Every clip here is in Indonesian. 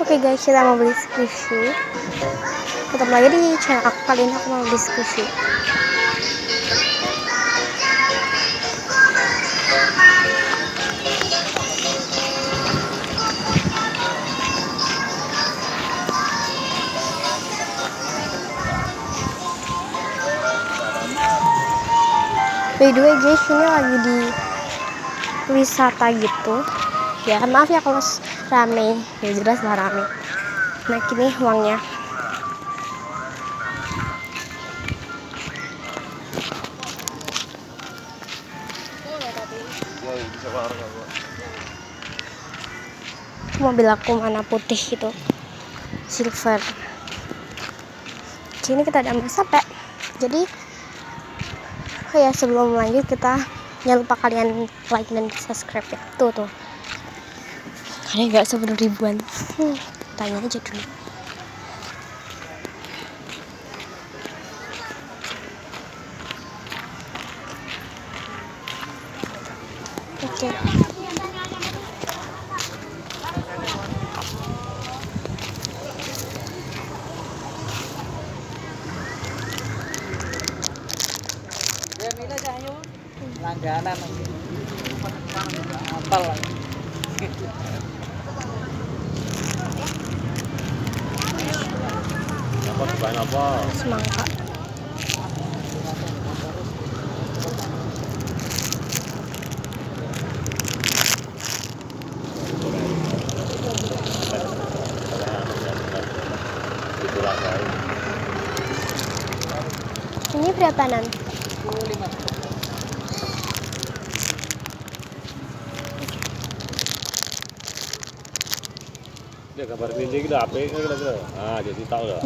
Oke guys, kita mau beli squishy. Ketemu lagi di channel aku. Kali ini aku mau beli squishy. By the way guys, ini lagi di wisata gitu ya. Maaf ya kalau rame, ya jelas lah rame. Nah ini uangnya. Mobil aku mana putih itu, silver. Sini kita ada sampai. Jadi oh ya, sebelum lanjut kita jangan lupa kalian like dan subscribe ya. Tuh kalian nggak 10 ribuan. Tanya aja dulu. Oke. Langganan apal apa? Semangka. Ini berapa nan? 25. Dia gambar kelinci kita apa kira-kira. Ah, jadi tahu lah.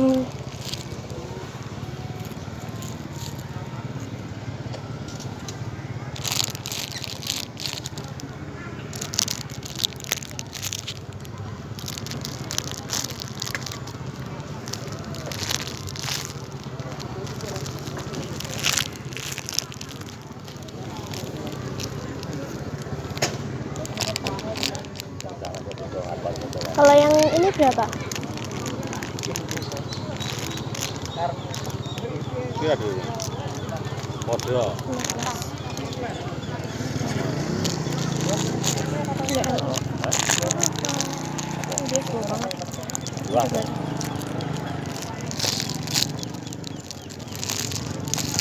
Kalau yang ini berapa? Kira dulu. Kode. Dia full banget. Wah.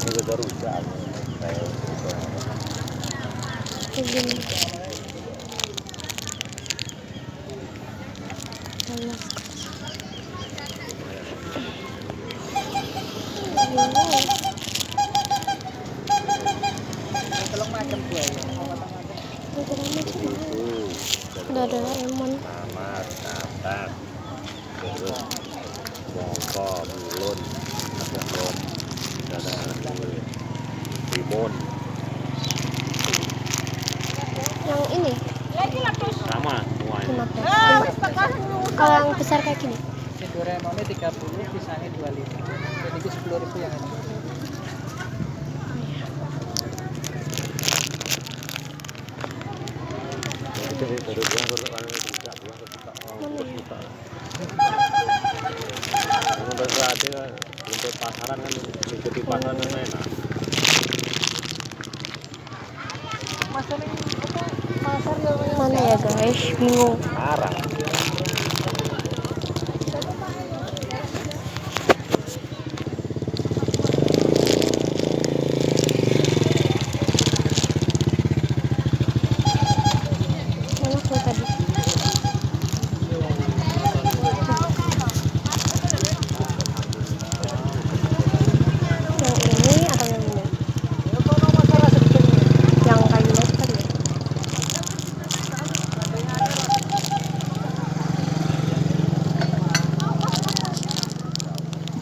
Ini udah rusak. Begini. Telung macam buaya. Udah ada lemon. Namat, katak, terus mongko, bulun, agak dan timun. Yang ini Sama semuanya. 15. Kalau yang besar kayak gini? Si Doraemonnya 30, pisangnya 25. Jadi itu 10.000 yang ini. Untuk pasaran kan mengikuti pasaran yang enak. Mana ya guys? Bingung. Arang. Mana tuh tadi? Yang ini atau yang ini? Yang kayu tadi ya?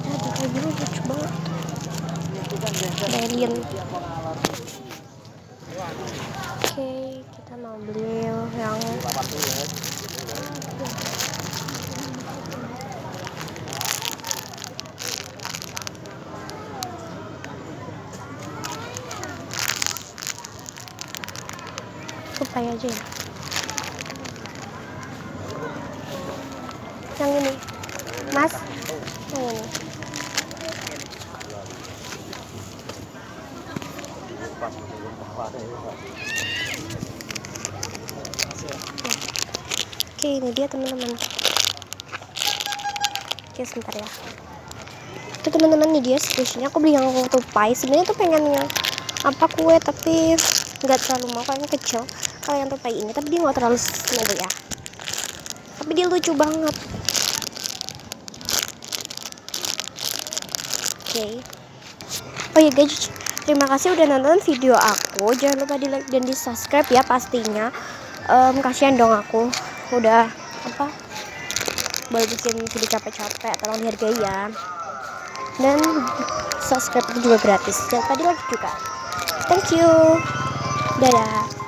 Ada kayak gini lucu banget. Berlian. Oke, kita mau beli yang supaya aja ya. Yang ini. Mas. Yang ini. Oke, ini dia teman-teman. Oke, sebentar ya. Itu teman-teman, ini dia situasinya. Aku beli yang tupai. Sebenarnya tuh pengen yang apa kue, tapi nggak terlalu mau, kayaknya kecil kalau yang tupai ini, tapi dia nggak terlalu slow ya, tapi dia lucu banget. Oke. Oh ya guys, terima kasih udah nonton video aku. Jangan lupa di like dan di subscribe ya pastinya. Kasihan dong aku udah apa baru bikin video capek-capek, tolong dihargai ya. Dan subscribe itu juga gratis, jangan lupa di like juga. Thank you, dadah.